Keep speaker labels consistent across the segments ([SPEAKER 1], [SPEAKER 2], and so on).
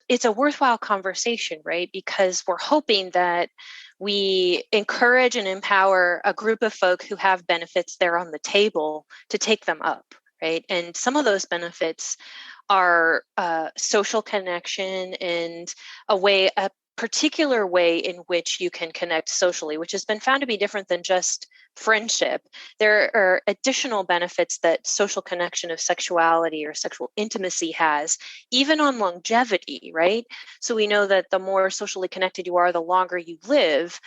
[SPEAKER 1] it's a worthwhile conversation, right? Because we're hoping that we encourage and empower a group of folk who have benefits there on the table to take them up, right? And some of those benefits are social connection and a particular way in which you can connect socially, which has been found to be different than just friendship. There are additional benefits that social connection of sexuality or sexual intimacy has, even on longevity, right? So we know that the more socially connected you are, the longer you live.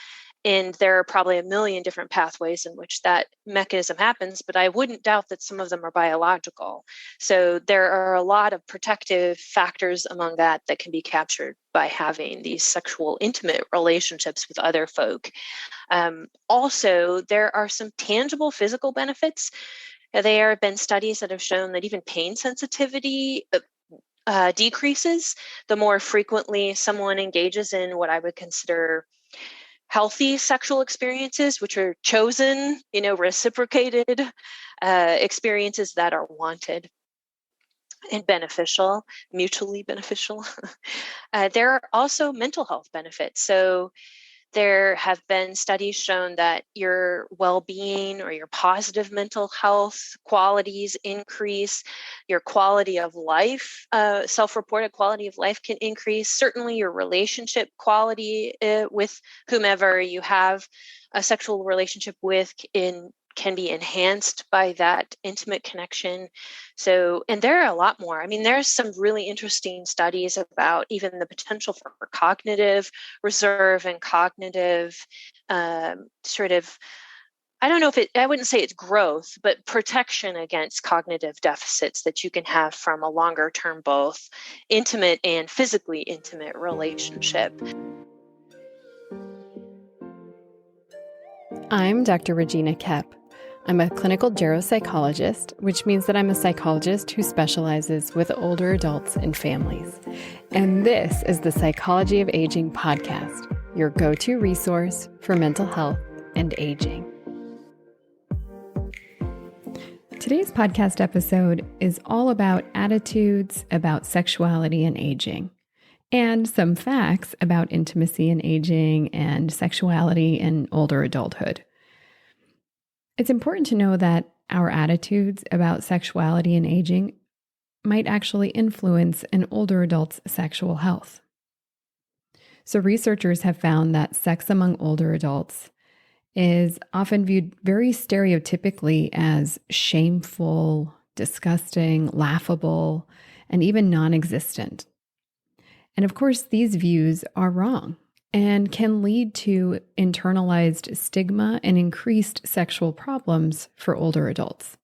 [SPEAKER 1] And there are probably a million different pathways in which that mechanism happens, but I wouldn't doubt that some of them are biological. So there are a lot of protective factors among that can be captured by having these sexual intimate relationships with other folk. Also, there are some tangible physical benefits. There have been studies that have shown that even pain sensitivity decreases the more frequently someone engages in what I would consider healthy sexual experiences, which are chosen, reciprocated experiences that are wanted and beneficial, mutually beneficial. There are also mental health benefits. So there have been studies shown that your well-being or your positive mental health qualities increase, your quality of life, self-reported quality of life can increase. Certainly your relationship quality with whomever you have a sexual relationship with can be enhanced by that intimate connection. So, and there are a lot more. I mean, there's some really interesting studies about even the potential for cognitive reserve and cognitive I wouldn't say it's growth, but protection against cognitive deficits that you can have from a longer term, both intimate and physically intimate relationship.
[SPEAKER 2] I'm Dr. Regina Koepp. I'm a clinical geropsychologist, which means that I'm a psychologist who specializes with older adults and families. And this is the Psychology of Aging podcast, your go-to resource for mental health and aging. Today's podcast episode is all about attitudes about sexuality and aging, and some facts about intimacy and aging and sexuality in older adulthood. It's important to know that our attitudes about sexuality and aging might actually influence an older adult's sexual health. So researchers have found that sex among older adults is often viewed very stereotypically as shameful, disgusting, laughable, and even non-existent. And of course, these views are wrong and can lead to internalized stigma and increased sexual problems for older adults.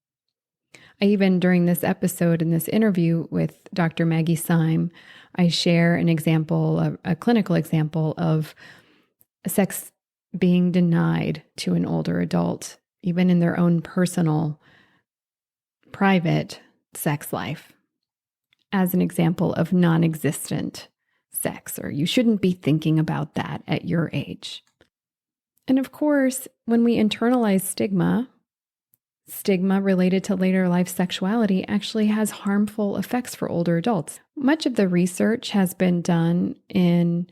[SPEAKER 2] During this episode, in this interview with Dr. Maggie Syme, I share an example, a clinical example of sex being denied to an older adult, even in their own personal, private sex life, as an example of non-existent sex, or you shouldn't be thinking about that at your age. And of course, when we internalize stigma related to later life sexuality actually has harmful effects for older adults. Much of the research has been done in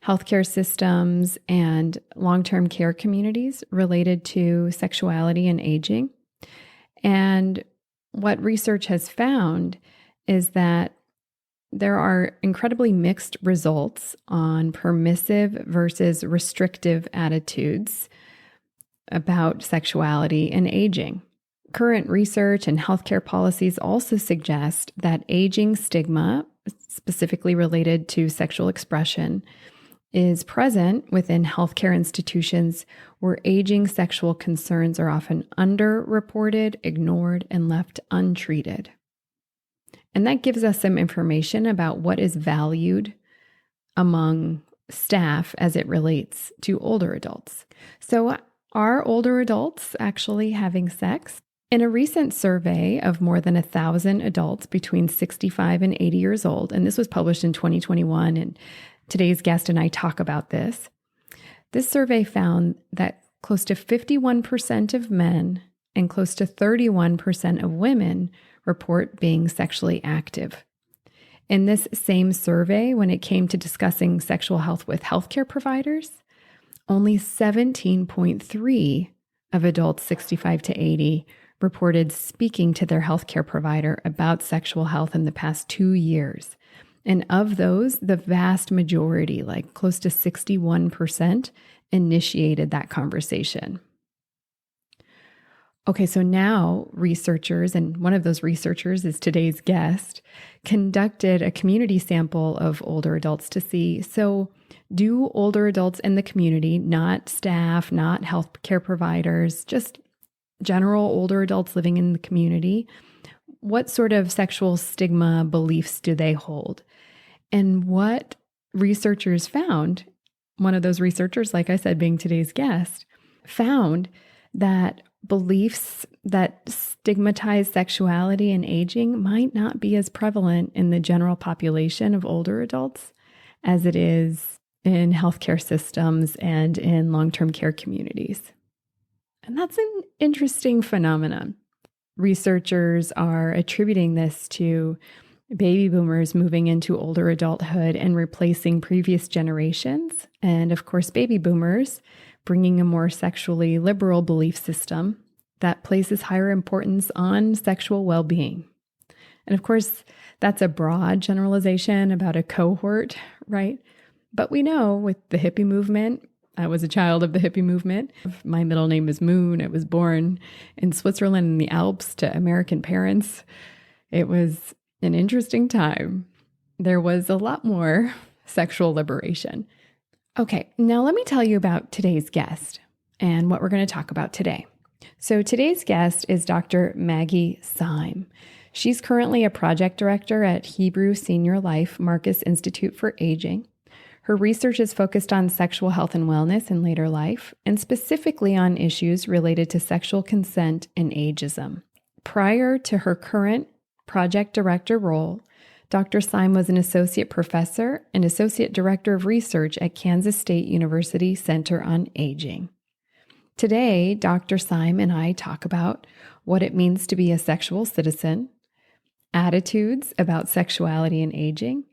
[SPEAKER 2] healthcare systems and long-term care communities related to sexuality and aging. And what research has found is that there are incredibly mixed results on permissive versus restrictive attitudes about sexuality and aging. Current research and healthcare policies also suggest that aging stigma, specifically related to sexual expression, is present within healthcare institutions where aging sexual concerns are often underreported, ignored, and left untreated. And that gives us some information about what is valued among staff as it relates to older adults. So are older adults actually having sex? In a recent survey of more than 1,000 adults between 65 and 80 years old, and this was published in 2021, and today's guest and I talk about this, this survey found that close to 51% of men and close to 31% of women report being sexually active. In this same survey, when it came to discussing sexual health with healthcare providers, only 17.3 of adults 65 to 80 reported speaking to their healthcare provider about sexual health in the past 2 years. And of those, the vast majority, like close to 61%, initiated that conversation. Okay, so now researchers, and one of those researchers is today's guest, conducted a community sample of older adults to see, so do older adults in the community, not staff, not healthcare providers, just general older adults living in the community, what sort of sexual stigma beliefs do they hold? And what researchers found, one of those researchers, like I said, being today's guest, found that beliefs that stigmatize sexuality and aging might not be as prevalent in the general population of older adults as it is in healthcare systems and in long-term care communities. And that's an interesting phenomenon. Researchers are attributing this to baby boomers moving into older adulthood and replacing previous generations. And of course, baby boomers bringing a more sexually liberal belief system that places higher importance on sexual well-being. And of course, that's a broad generalization about a cohort, right? But we know with the hippie movement, I was a child of the hippie movement. My middle name is Moon. I was born in Switzerland in the Alps to American parents. It was an interesting time. There was a lot more sexual liberation. Okay, now let me tell you about today's guest and what we're going to talk about today. So today's guest is Dr. Maggie Syme. She's currently a project director at Hebrew SeniorLife Marcus Institute for Aging. Her research is focused on sexual health and wellness in later life, and specifically on issues related to sexual consent and ageism. Prior to her current project director role, Dr. Syme was an associate professor and associate director of research at Kansas State University Center on Aging. Today, Dr. Syme and I talk about what it means to be a sexual citizen, attitudes about sexuality and aging,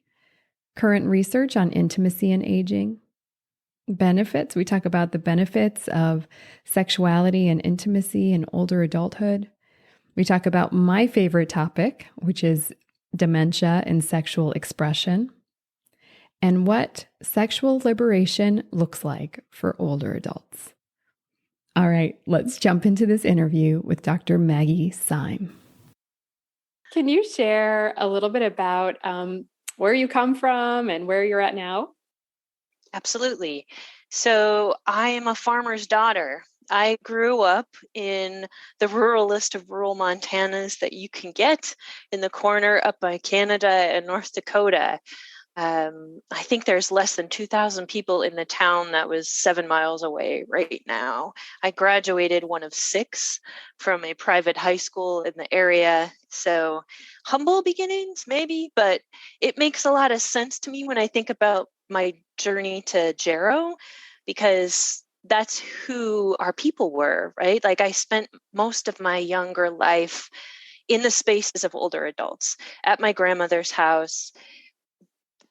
[SPEAKER 2] current research on intimacy and aging, benefits. We talk about the benefits of sexuality and intimacy in older adulthood. We talk about my favorite topic, which is dementia and sexual expression, and what sexual liberation looks like for older adults. All right, let's jump into this interview with Dr. Maggie Syme. Can you share a little bit about where you come from and where you're at now?
[SPEAKER 1] Absolutely. So I am a farmer's daughter. I grew up in the ruralest of rural Montanas that you can get in the corner up by Canada and North Dakota. I think there's less than 2,000 people in the town that was 7 miles away right now. I graduated one of 6 from a private high school in the area. So humble beginnings, maybe, but it makes a lot of sense to me when I think about my journey to Jarrow, because that's who our people were, right? Like I spent most of my younger life in the spaces of older adults at my grandmother's house.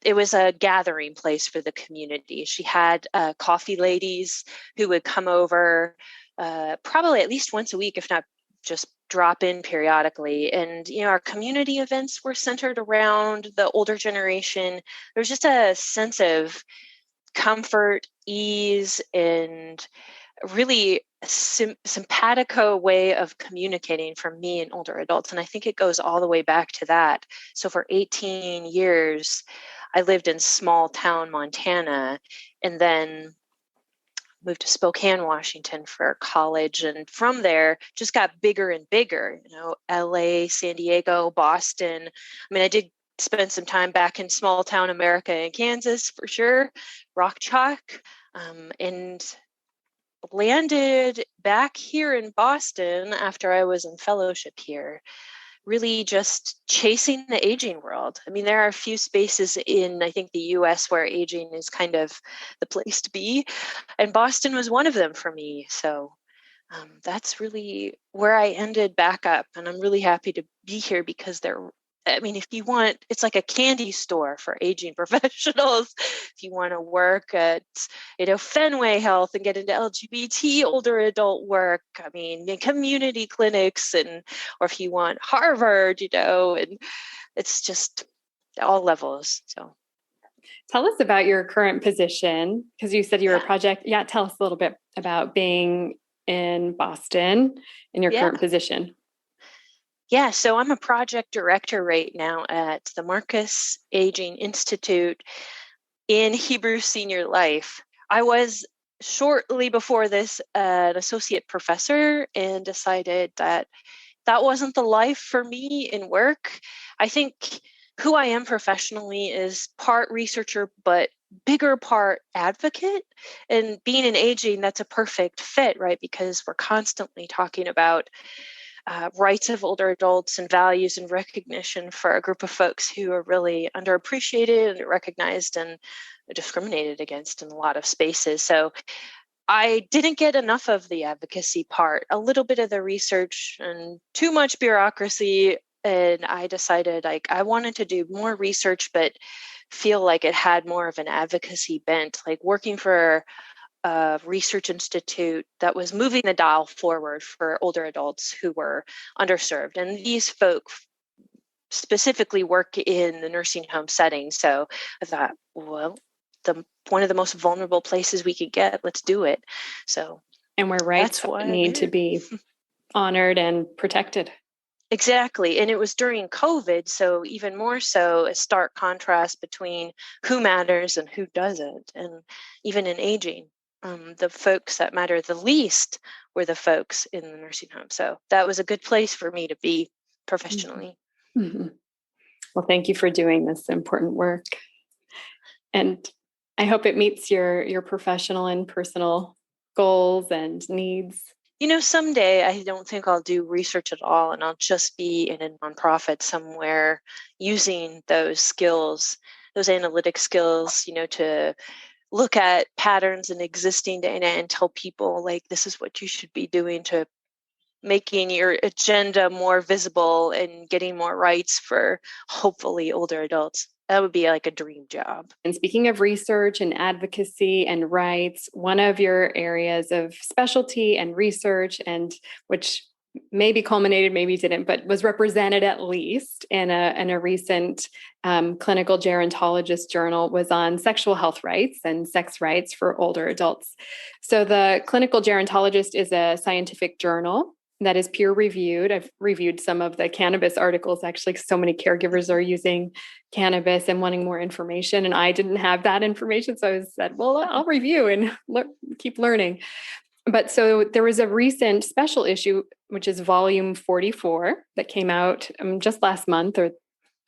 [SPEAKER 1] It was a gathering place for the community. She had coffee ladies who would come over probably at least once a week, if not just drop in periodically. And, our community events were centered around the older generation. There was just a sense of comfort, ease, and really simpatico way of communicating for me and older adults. And I think it goes all the way back to that. So for 18 years, I lived in small town Montana, and then moved to Spokane, Washington for college. And from there, just got bigger and bigger, LA, San Diego, Boston. I mean, I did spend some time back in small town America in Kansas for sure, Rock Chalk, and landed back here in Boston after I was in fellowship here, really just chasing the aging world. I mean, there are a few spaces in, I think, the US where aging is kind of the place to be. And Boston was one of them for me. So that's really where I ended back up. And I'm really happy to be here because there I mean, if you want, it's like a candy store for aging professionals. If you want to work at, Fenway Health and get into LGBT older adult work, I mean, in community clinics, or if you want Harvard, and it's just all levels. So
[SPEAKER 2] tell us about your current position, because you said you were a project. Yeah, tell us a little bit about being in Boston in your current position.
[SPEAKER 1] Yeah, so I'm a project director right now at the Marcus Aging Institute in Hebrew SeniorLife. I was shortly before this an associate professor and decided that wasn't the life for me in work. I think who I am professionally is part researcher, but bigger part advocate. And being in aging, that's a perfect fit, right? Because we're constantly talking about rights of older adults and values and recognition for a group of folks who are really underappreciated and recognized and discriminated against in a lot of spaces. So I didn't get enough of the advocacy part, a little bit of the research and too much bureaucracy. And I decided I wanted to do more research, but feel like it had more of an advocacy bent, like working for a research institute that was moving the dial forward for older adults who were underserved. And these folks specifically work in the nursing home setting. So I thought, well, one of the most vulnerable places we could get, let's do it. So,
[SPEAKER 2] and where rights need to be honored and protected.
[SPEAKER 1] Exactly. And it was during COVID, so even more so, a stark contrast between who matters and who doesn't. And even in aging, the folks that matter the least were the folks in the nursing home. So that was a good place for me to be professionally.
[SPEAKER 2] Mm-hmm. Well, thank you for doing this important work. And I hope it meets your professional and personal goals and needs.
[SPEAKER 1] Someday I don't think I'll do research at all, and I'll just be in a nonprofit somewhere using those skills, those analytic skills, to look at patterns and existing data and tell people, like, this is what you should be doing to making your agenda more visible and getting more rights for hopefully older adults. That would be like a dream job.
[SPEAKER 2] And speaking of research and advocacy and rights, one of your areas of specialty and research, and which maybe culminated, maybe didn't, but was represented at least in a recent clinical gerontologist journal, was on sexual health rights and sex rights for older adults. So the clinical gerontologist is a scientific journal that is peer reviewed. I've reviewed some of the cannabis articles. Actually, so many caregivers are using cannabis and wanting more information. And I didn't have that information. So I said, well, I'll review and keep learning. But so there was a recent special issue, which is volume 44, that came out just last month or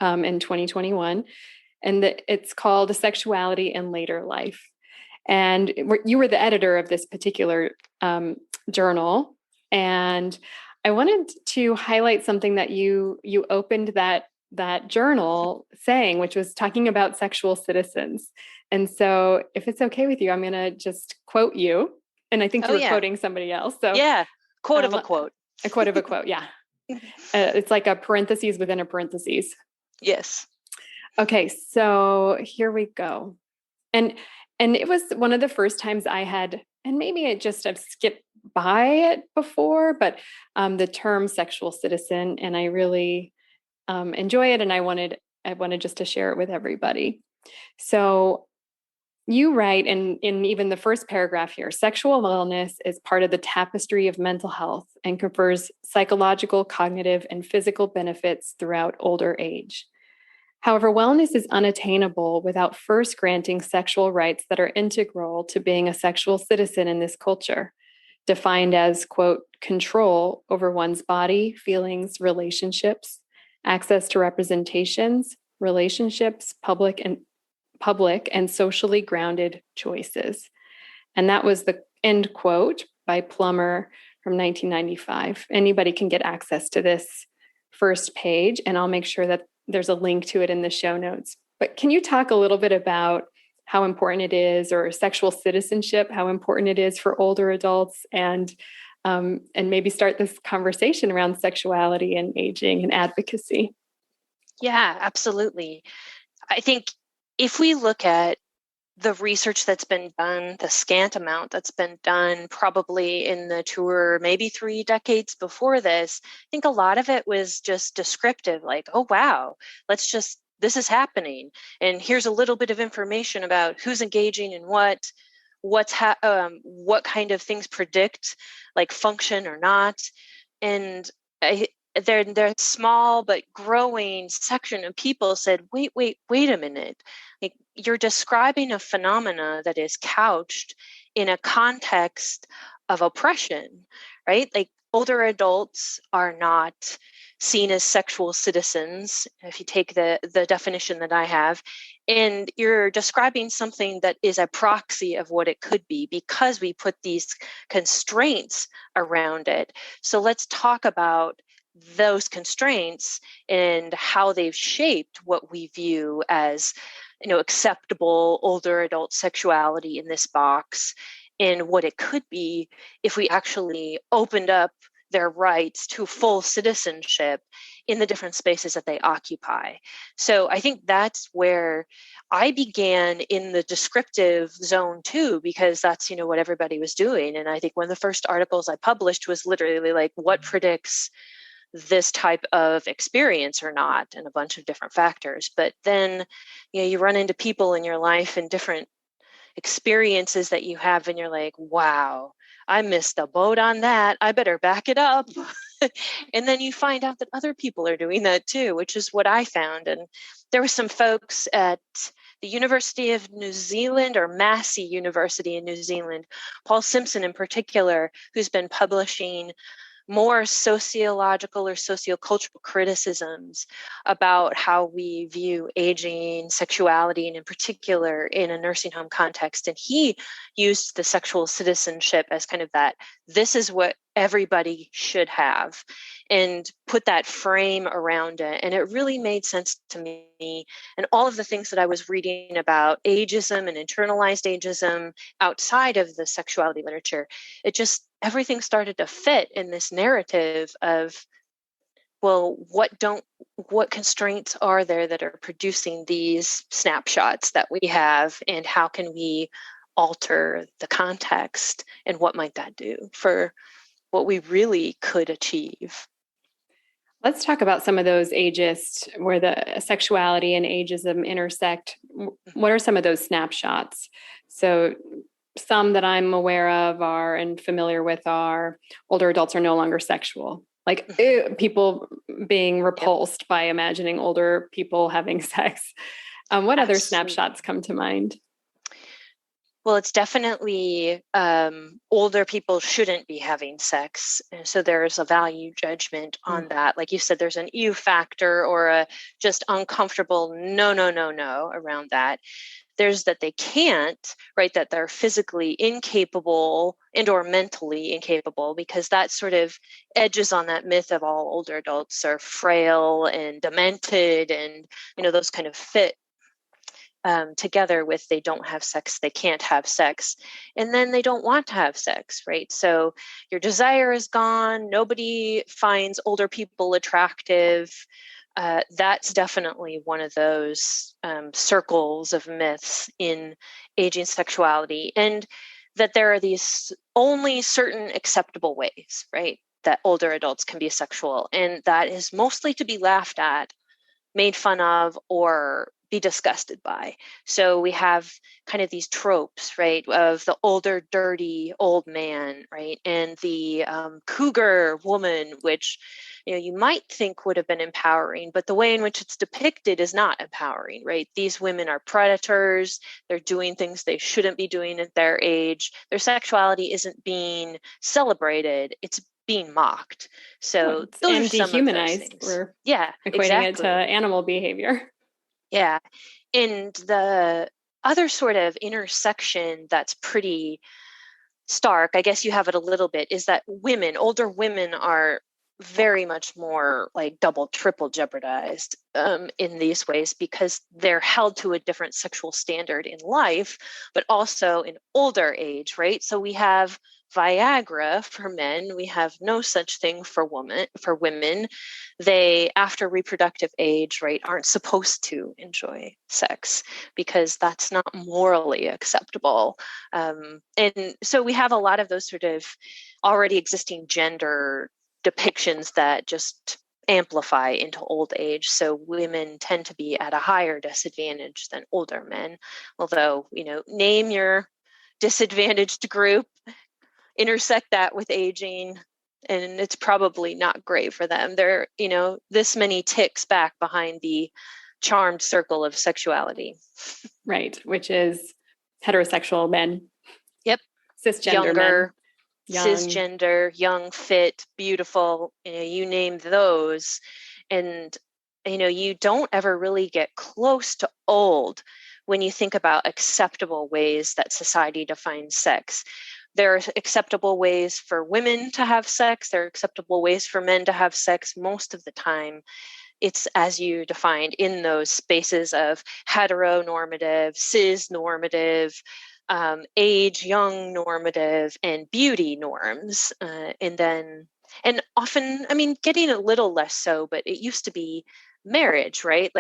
[SPEAKER 2] in 2021. And it's called Sexuality in Later Life. And you were the editor of this particular journal. And I wanted to highlight something that you opened that journal saying, which was talking about sexual citizens. And so if it's okay with you, I'm going to just quote you. And I think you were quoting somebody else. So
[SPEAKER 1] yeah, quote of a quote.
[SPEAKER 2] A quote of a quote, yeah. It's like a parentheses within a parentheses.
[SPEAKER 1] Yes.
[SPEAKER 2] Okay, so here we go. And it was one of the first times I had, and maybe I've skipped by it before, but the term sexual citizen, and I really enjoy it, and I wanted just to share it with everybody. So you write in even the first paragraph here, sexual wellness is part of the tapestry of mental health and confers psychological, cognitive, and physical benefits throughout older age. However, wellness is unattainable without first granting sexual rights that are integral to being a sexual citizen in this culture, defined as, quote, control over one's body, feelings, relationships, access to representations, relationships, public and socially grounded choices. And that was the end quote by Plummer from 1995. Anybody can get access to this first page, and I'll make sure that there's a link to it in the show notes. But can you talk a little bit about how important it is, or sexual citizenship, how important it is for older adults, and maybe start this conversation around sexuality and aging and advocacy?
[SPEAKER 1] Yeah, absolutely. I think if we look at the research that's been done, the scant amount that's been done, probably in the 2 or maybe 3 decades before this, I think a lot of it was just descriptive, like, oh, wow, this is happening. And here's a little bit of information about who's engaging in what kind of things predict like function or not. And I, they're small but growing section of people said, wait a minute. Like, you're describing a phenomena that is couched in a context of oppression, right? Like, older adults are not seen as sexual citizens, if you take the definition that I have, and you're describing something that is a proxy of what it could be because we put these constraints around it. So let's talk about those constraints and how they've shaped what we view as, acceptable older adult sexuality in this box, and what it could be if we actually opened up their rights to full citizenship in the different spaces that they occupy. So I think that's where I began, in the descriptive zone too, because that's, what everybody was doing. And I think one of the first articles I published was literally like, what predicts this type of experience or not, and a bunch of different factors. But then, you run into people in your life and different experiences that you have, and you're like, wow, I missed the boat on that. I better back it up. And then you find out that other people are doing that too, which is what I found. And there were some folks at the University of New Zealand, or Massey University in New Zealand, Paul Simpson in particular, who's been publishing more sociological or sociocultural criticisms about how we view aging, sexuality, and in particular in a nursing home context. And he used the sexual citizenship as kind of that, this is what everybody should have, and put that frame around it. And it really made sense to me. And all of the things that I was reading about ageism and internalized ageism outside of the sexuality literature, everything started to fit in this narrative of, well, what constraints are there that are producing these snapshots that we have, and how can we alter the context, and what might that do for what we really could achieve?
[SPEAKER 2] Let's talk about some of those ageist, where the sexuality and ageism intersect. What are some of those snapshots? So some that I'm aware of and familiar with are older adults are no longer sexual. Like people being repulsed by imagining older people having sex. What other snapshots come to mind?
[SPEAKER 1] Well, it's definitely older people shouldn't be having sex. And so there's a value judgment on that. Like you said, there's an ew factor or a just uncomfortable no around that. There's that they can't, right? That they're physically incapable and or mentally incapable, because that sort of edges on that myth of all older adults are frail and demented, and, those kind of fit together with they don't have sex, they can't have sex, and then they don't want to have sex, right? So your desire is gone. Nobody finds older people attractive. That's definitely one of those circles of myths in aging sexuality, and that there are these only certain acceptable ways, right, that older adults can be sexual, and that is mostly to be laughed at, made fun of, or be disgusted by. So we have kind of these tropes, right, of the older, dirty old man, right, and the cougar woman, which you might think would have been empowering, but the way in which it's depicted is not empowering, right? These women are predators. They're doing things they shouldn't be doing at their age. Their sexuality isn't being celebrated. It's being mocked. So those are some
[SPEAKER 2] dehumanized.
[SPEAKER 1] Of those things. We're equating
[SPEAKER 2] it to animal behavior.
[SPEAKER 1] Yeah. And the other sort of intersection that's pretty stark, I guess you have it a little bit, is that older women are very much more like double, triple jeopardized in these ways because they're held to a different sexual standard in life, but also in older age, right? So we have Viagra for men. We have no such thing for women. They, after reproductive age, right, aren't supposed to enjoy sex because that's not morally acceptable. And so we have a lot of those sort of already existing gender depictions that just amplify into old age. So women tend to be at a higher disadvantage than older men. Although, name your disadvantaged group, intersect that with aging, and it's probably not great for them. They're, this many ticks back behind the charmed circle of sexuality.
[SPEAKER 2] Right, which is heterosexual men.
[SPEAKER 1] Yep.
[SPEAKER 2] Cisgender
[SPEAKER 1] Younger
[SPEAKER 2] men.
[SPEAKER 1] Cisgender, young, fit, beautiful, you name those. And, you don't ever really get close to old when you think about acceptable ways that society defines sex. There are acceptable ways for women to have sex. There are acceptable ways for men to have sex. Most of the time, it's as you defined in those spaces of heteronormative, cis-normative, age, young normative, and beauty norms. And often, getting a little less so, but it used to be marriage, right?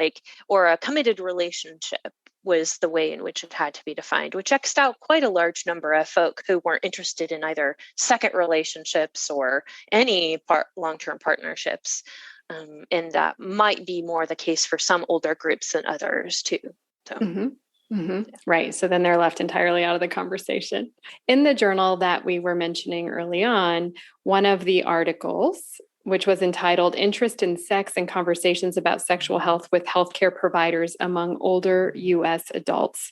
[SPEAKER 1] Or a committed relationship was the way in which it had to be defined, which X'd out quite a large number of folk who weren't interested in either second relationships or any long-term partnerships. And that might be more the case for some older groups than others too. So.
[SPEAKER 2] Mm-hmm. Mm-hmm. Right. So then they're left entirely out of the conversation. In the journal that we were mentioning early on, one of the articles, which was entitled Interest in Sex and Conversations about Sexual Health with Healthcare Providers Among Older U.S. Adults,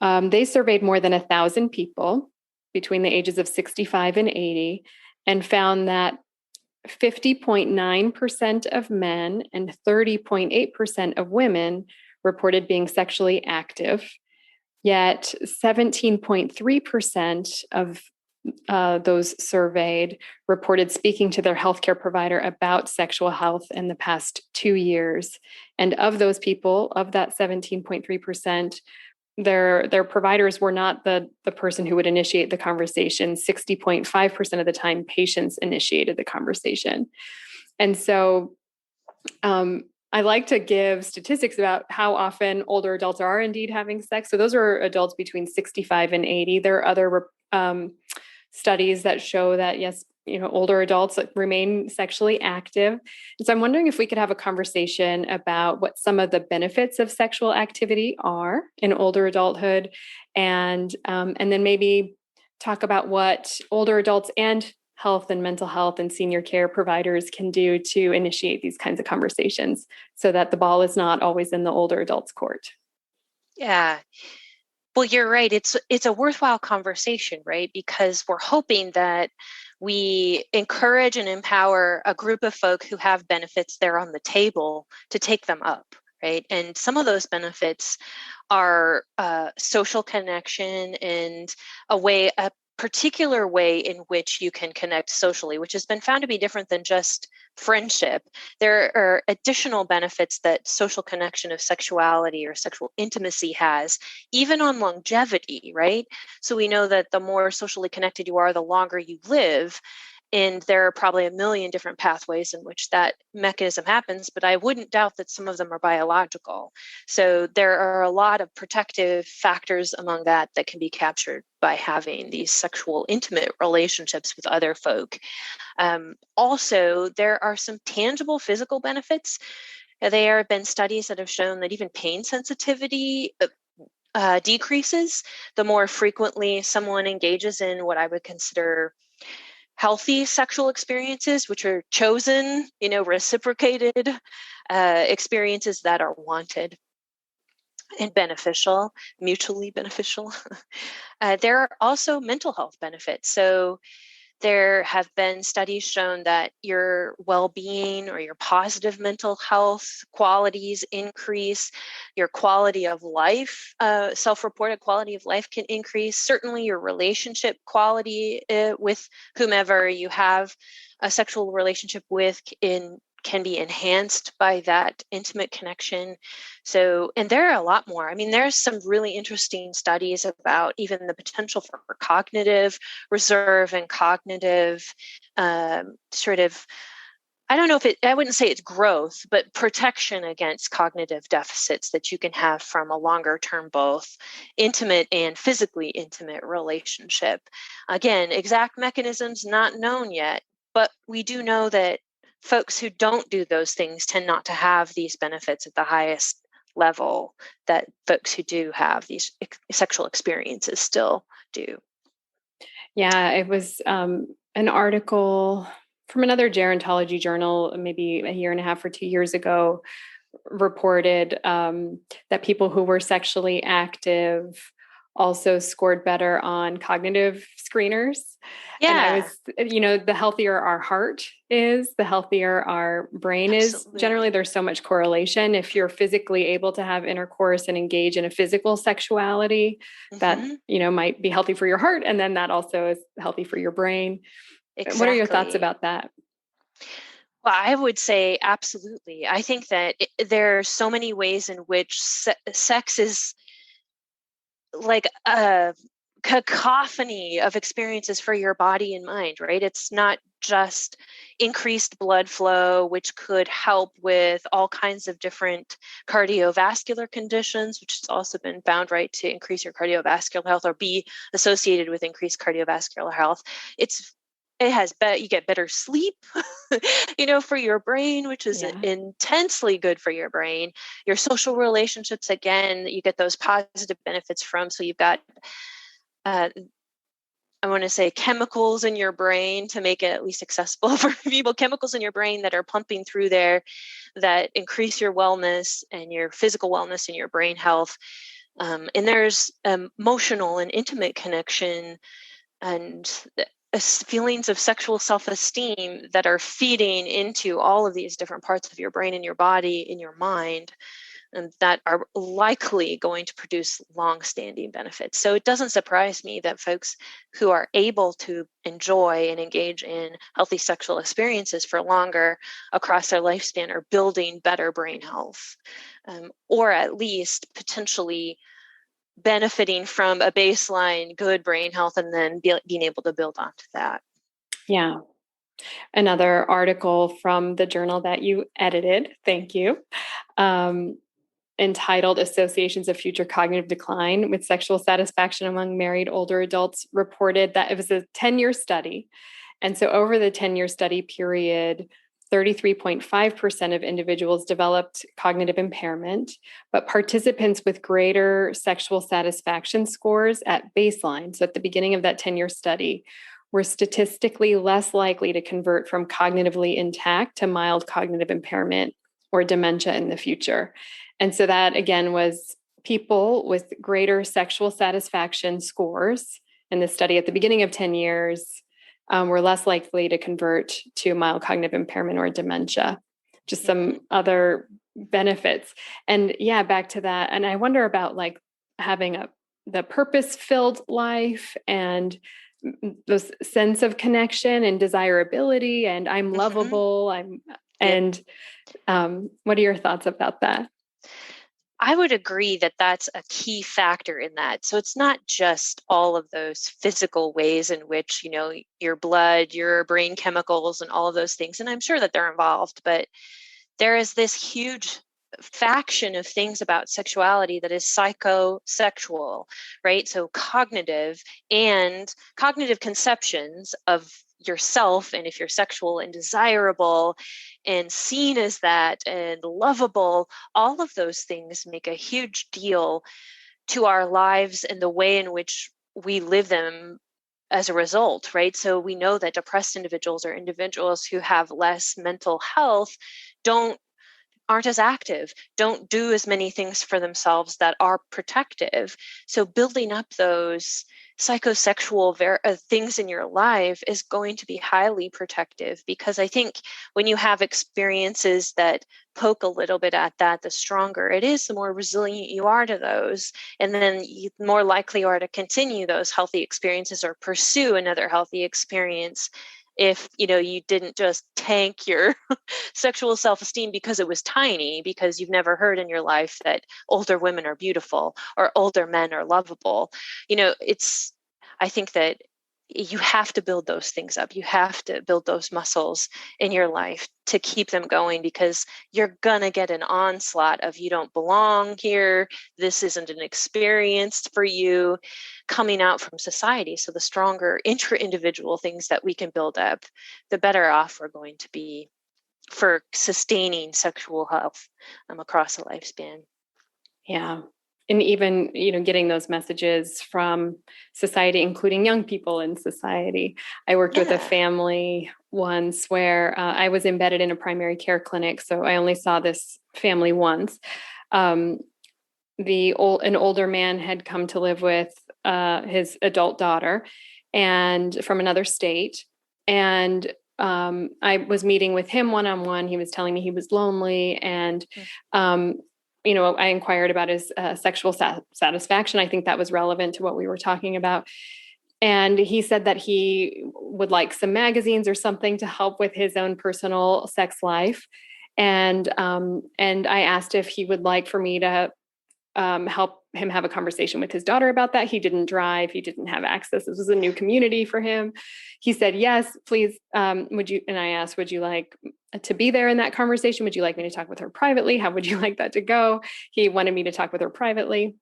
[SPEAKER 2] they surveyed more than 1,000 people between the ages of 65 and 80 and found that 50.9% of men and 30.8% of women reported being sexually active, yet 17.3% of those surveyed reported speaking to their healthcare provider about sexual health in the past 2 years. And of those people, of that 17.3%, their providers were not the person who would initiate the conversation. 60.5% of the time, patients initiated the conversation. And so I like to give statistics about how often older adults are indeed having sex. So those are adults between 65 and 80. There are other studies that show that, yes, older adults remain sexually active. And so I'm wondering if we could have a conversation about what some of the benefits of sexual activity are in older adulthood, and then maybe talk about what older adults and health and mental health and senior care providers can do to initiate these kinds of conversations so that the ball is not always in the older adults' court.
[SPEAKER 1] Yeah. Well, you're right. It's a worthwhile conversation, right? Because we're hoping that we encourage and empower a group of folk who have benefits there on the table to take them up, right? And some of those benefits are social connection and a particular way in which you can connect socially, which has been found to be different than just friendship. There are additional benefits that social connection of sexuality or sexual intimacy has, even on longevity, right? So we know that the more socially connected you are, the longer you live. And there are probably a million different pathways in which that mechanism happens, but I wouldn't doubt that some of them are biological. So there are a lot of protective factors among that can be captured by having these sexual intimate relationships with other folk. Also, there are some tangible physical benefits. There have been studies that have shown that even pain sensitivity decreases the more frequently someone engages in what I would consider healthy sexual experiences, which are chosen, reciprocated experiences that are wanted and beneficial, mutually beneficial. There are also mental health benefits. So there have been studies shown that your well-being or your positive mental health qualities increase, your quality of life, self-reported quality of life can increase. Certainly your relationship quality with whomever you have a sexual relationship with can be enhanced by that intimate connection. So, and there are a lot more. I mean, there's some really interesting studies about even the potential for cognitive reserve and cognitive sort of, I don't know if I wouldn't say it's growth, but protection against cognitive deficits that you can have from a longer term, both intimate and physically intimate relationship. Again, exact mechanisms not known yet, but we do know that folks who don't do those things tend not to have these benefits at the highest level that folks who do have these sexual experiences still do.
[SPEAKER 2] Yeah, it was an article from another gerontology journal, maybe a year and a half or 2 years ago, reported that people who were sexually active also scored better on cognitive screeners.
[SPEAKER 1] Yeah.
[SPEAKER 2] And I was, the healthier our heart is, the healthier our brain
[SPEAKER 1] Absolutely.
[SPEAKER 2] is. Generally, there's so much correlation. If you're physically able to have intercourse and engage in a physical sexuality, that, might be healthy for your heart. And then that also is healthy for your brain.
[SPEAKER 1] Exactly.
[SPEAKER 2] What are your thoughts about that?
[SPEAKER 1] Well, I would say absolutely. I think that there are so many ways in which sex is like a cacophony of experiences for your body and mind, right? It's not just increased blood flow, which could help with all kinds of different cardiovascular conditions, which has also been found, right, to increase your cardiovascular health or be associated with increased cardiovascular health. You get better sleep, for your brain, which is intensely good for your brain. Your social relationships, again, you get those positive benefits from. So you've got, I want to say, chemicals in your brain to make it at least accessible for people, chemicals in your brain that are pumping through there that increase your wellness and your physical wellness and your brain health. And there's emotional and intimate connection and feelings of sexual self-esteem that are feeding into all of these different parts of your brain and your body and your mind, and that are likely going to produce long-standing benefits. So it doesn't surprise me that folks who are able to enjoy and engage in healthy sexual experiences for longer across their lifespan are building better brain health, or at least potentially benefiting from a baseline good brain health and then being able to build onto that.
[SPEAKER 2] Yeah. Another article from the journal that you edited, thank you, entitled Associations of Future Cognitive Decline with Sexual Satisfaction Among Married Older Adults, reported that it was a 10-year study. And so over the 10-year study period, 33.5% of individuals developed cognitive impairment, but participants with greater sexual satisfaction scores at baseline, so at the beginning of that 10-year study, were statistically less likely to convert from cognitively intact to mild cognitive impairment or dementia in the future. And so that, again, was people with greater sexual satisfaction scores in the study at the beginning of 10 years were less likely to convert to mild cognitive impairment or dementia. Just some other benefits. And back to that. And I wonder about like having the purpose-filled life and this sense of connection and desirability, and I'm lovable. What are your thoughts about that?
[SPEAKER 1] I would agree that that's a key factor in that. So it's not just all of those physical ways in which, your blood, your brain chemicals, and all of those things. And I'm sure that they're involved, but there is this huge faction of things about sexuality that is psychosexual, right? So cognitive conceptions of yourself, and if you're sexual and desirable and seen as that and lovable, all of those things make a huge deal to our lives and the way in which we live them as a result, right? So we know that depressed individuals or individuals who have less mental health don't aren't as active, don't do as many things for themselves that are protective. So building up those psychosexual things in your life is going to be highly protective, because I think when you have experiences that poke a little bit at that, the stronger it is, the more resilient you are to those. And then you more likely you are to continue those healthy experiences or pursue another healthy experience if you didn't just tank your sexual self-esteem because it was tiny, because you've never heard in your life that older women are beautiful or older men are lovable. I think that you have to build those things up. You have to build those muscles in your life to keep them going, because you're gonna get an onslaught of you don't belong here, this isn't an experience for you, coming out from society. So the stronger intra-individual things that we can build up, the better off we're going to be for sustaining sexual health across a lifespan.
[SPEAKER 2] Yeah. And even, getting those messages from society, including young people in society. I worked with a family once where I was embedded in a primary care clinic, so I only saw this family once. An older man had come to live with his adult daughter, and from another state. And I was meeting with him one-on-one. He was telling me he was lonely, and I inquired about his sexual satisfaction. I think that was relevant to what we were talking about. And he said that he would like some magazines or something to help with his own personal sex life. And I asked if he would like for me to help him have a conversation with his daughter about that. He didn't drive. He didn't have access. This was a new community for him. He said, yes, please. Would you? And I asked, would you like to be there in that conversation? Would you like me to talk with her privately? How would you like that to go? He wanted me to talk with her privately.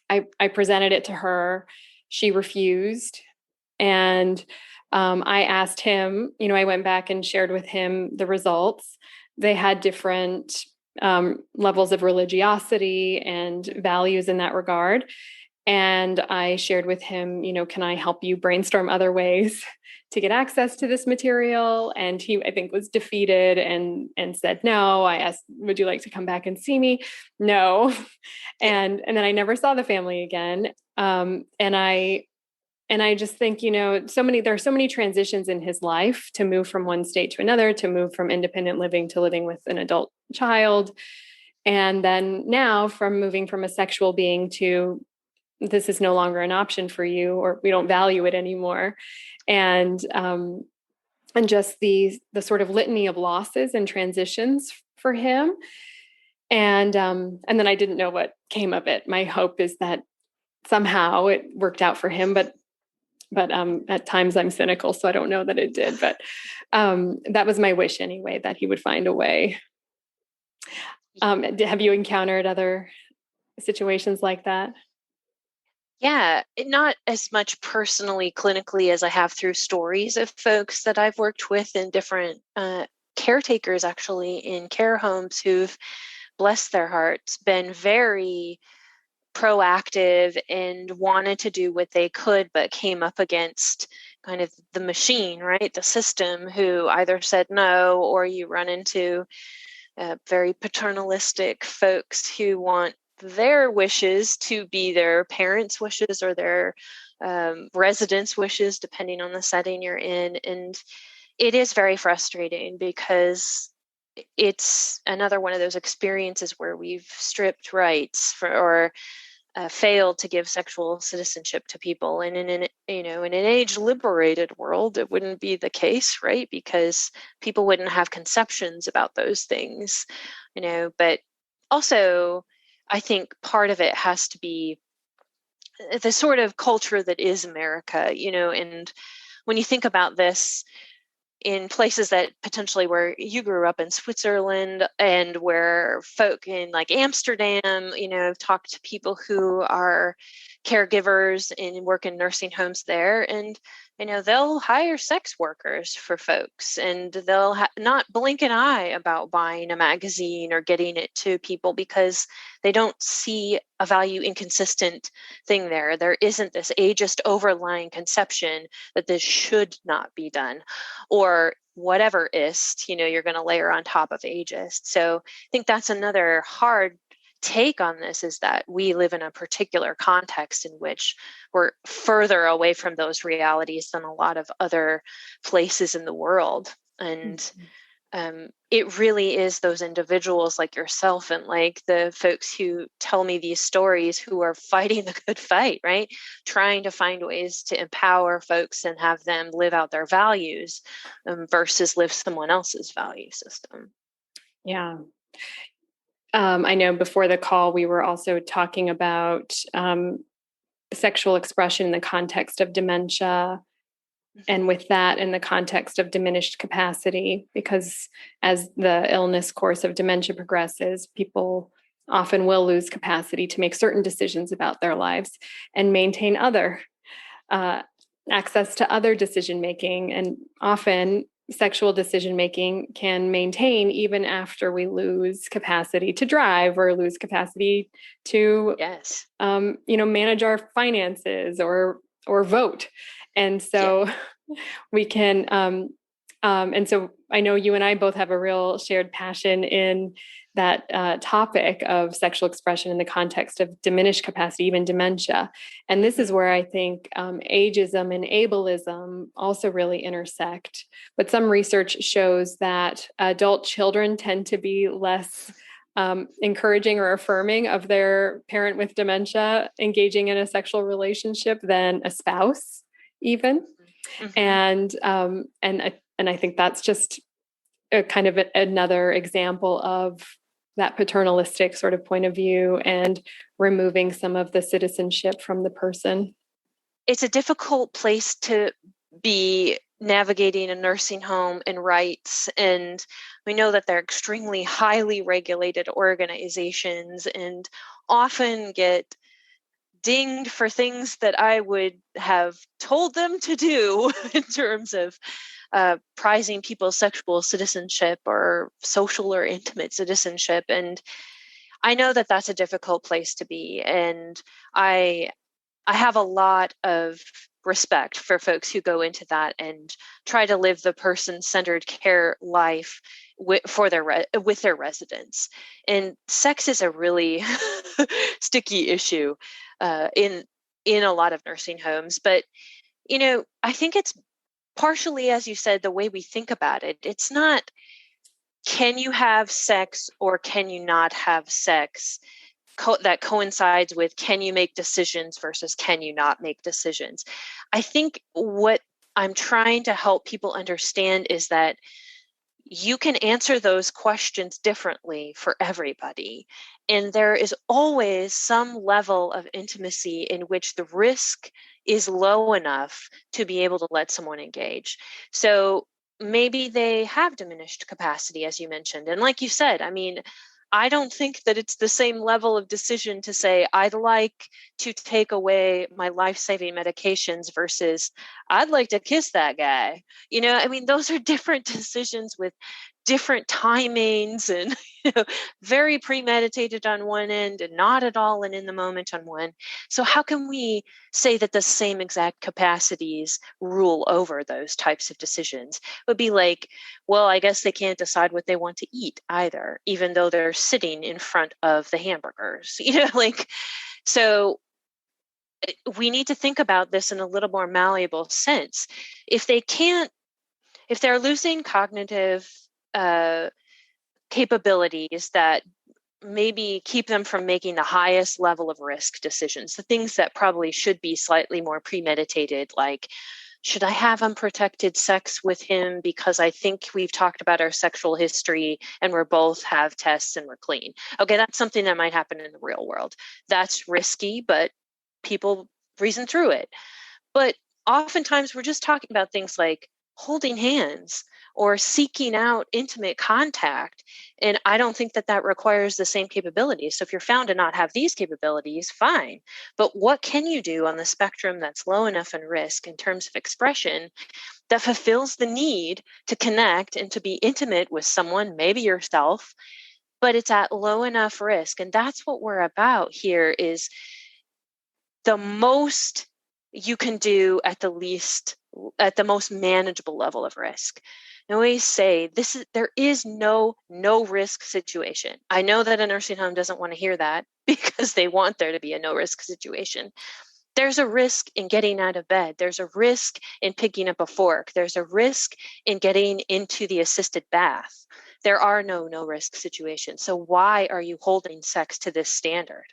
[SPEAKER 2] I presented it to her. She refused. And I asked him, I went back and shared with him the results. They had different levels of religiosity and values in that regard. And I shared with him, can I help you brainstorm other ways to get access to this material? And he, I think, was defeated and said no. I asked, would you like to come back and see me? No. And then I never saw the family again. And I just think, there are so many transitions in his life to move from one state to another, to move from independent living to living with an adult child. And then now from moving from a sexual being to this is no longer an option for you, or we don't value it anymore. And just the sort of litany of losses and transitions for him. And then I didn't know what came of it. My hope is that somehow it worked out for him, but at times I'm cynical, so I don't know that it did. But that was my wish anyway, that he would find a way. Have you encountered other situations like that?
[SPEAKER 1] Yeah, not as much personally, clinically, as I have through stories of folks that I've worked with in different caretakers, actually, in care homes who've, bless their hearts, been very proactive and wanted to do what they could, but came up against kind of the machine, right? The system, who either said no, or you run into very paternalistic folks who want their wishes to be their parents' wishes or their residents' wishes, depending on the setting you're in. And it is very frustrating, because it's another one of those experiences where we've stripped rights or failed to give sexual citizenship to people. And in an age-liberated world, it wouldn't be the case, right? Because people wouldn't have conceptions about those things, But also, I think part of it has to be the sort of culture that is America, and when you think about this, in places that potentially where you grew up in Switzerland, and where folk in like Amsterdam, talk to people who are caregivers and work in nursing homes there, and they'll hire sex workers for folks, and they'll not blink an eye about buying a magazine or getting it to people, because they don't see a value inconsistent thing there. There isn't this ageist overlying conception that this should not be done, or whatever ist, you're going to layer on top of ageist. So I think that's another hard take on this, is that we live in a particular context in which we're further away from those realities than a lot of other places in the world. And it really is those individuals like yourself and like the folks who tell me these stories who are fighting the good fight, right? Trying to find ways to empower folks and have them live out their values versus live someone else's value system.
[SPEAKER 2] Yeah. I know before the call, we were also talking about sexual expression in the context of dementia. And with that, in the context of diminished capacity, because as the illness course of dementia progresses, people often will lose capacity to make certain decisions about their lives and maintain other access to other decision making. And often sexual decision making can maintain even after we lose capacity to drive or lose capacity to manage our finances or vote. And so we can and so I know you and I both have a real shared passion in that topic of sexual expression in the context of diminished capacity, even dementia. And this is where I think ageism and ableism also really intersect. But some research shows that adult children tend to be less encouraging or affirming of their parent with dementia engaging in a sexual relationship than a spouse, even. And I think that's just a kind of another example of that paternalistic sort of point of view and removing some of the citizenship from the person.
[SPEAKER 1] It's a difficult place to be navigating a nursing home and rights. And we know that they're extremely highly regulated organizations and often get dinged for things that I would have told them to do in terms of prizing people's sexual citizenship or social or intimate citizenship. And I know that that's a difficult place to be. And I have a lot of respect for folks who go into that and try to live the person-centered care life with their residents. And sex is a really sticky issue in a lot of nursing homes. But I think it's partially, as you said, the way we think about it. It's not, can you have sex or can you not have sex? That coincides with, can you make decisions versus can you not make decisions? I think what I'm trying to help people understand is that you can answer those questions differently for everybody. And there is always some level of intimacy in which the risk is low enough to be able to let someone engage. So maybe they have diminished capacity, as you mentioned. And like you said, I mean, I don't think that it's the same level of decision to say, I'd like to take away my life-saving medications versus I'd like to kiss that guy. I mean, those are different decisions with different timings and very premeditated on one end and not at all and in the moment on one. So how can we say that the same exact capacities rule over those types of decisions? It would be like, well, I guess they can't decide what they want to eat either, even though they're sitting in front of the hamburgers, so we need to think about this in a little more malleable sense. If they're losing cognitive capabilities that maybe keep them from making the highest level of risk decisions, the things that probably should be slightly more premeditated, like, should I have unprotected sex with him because I think we've talked about our sexual history and we're both have tests and we're clean? Okay, that's something that might happen in the real world. That's risky, but people reason through it. But oftentimes we're just talking about things like holding hands or seeking out intimate contact. And I don't think that requires the same capabilities. So if you're found to not have these capabilities, fine. But what can you do on the spectrum that's low enough in risk in terms of expression that fulfills the need to connect and to be intimate with someone, maybe yourself, but it's at low enough risk? And that's what we're about here, is the most you can do at the most manageable level of risk. I always say there is no risk situation. I know that a nursing home doesn't want to hear that because they want there to be a no risk situation. There's a risk in getting out of bed. There's a risk in picking up a fork. There's a risk in getting into the assisted bath. There are no risk situations. So why are you holding sex to this standard?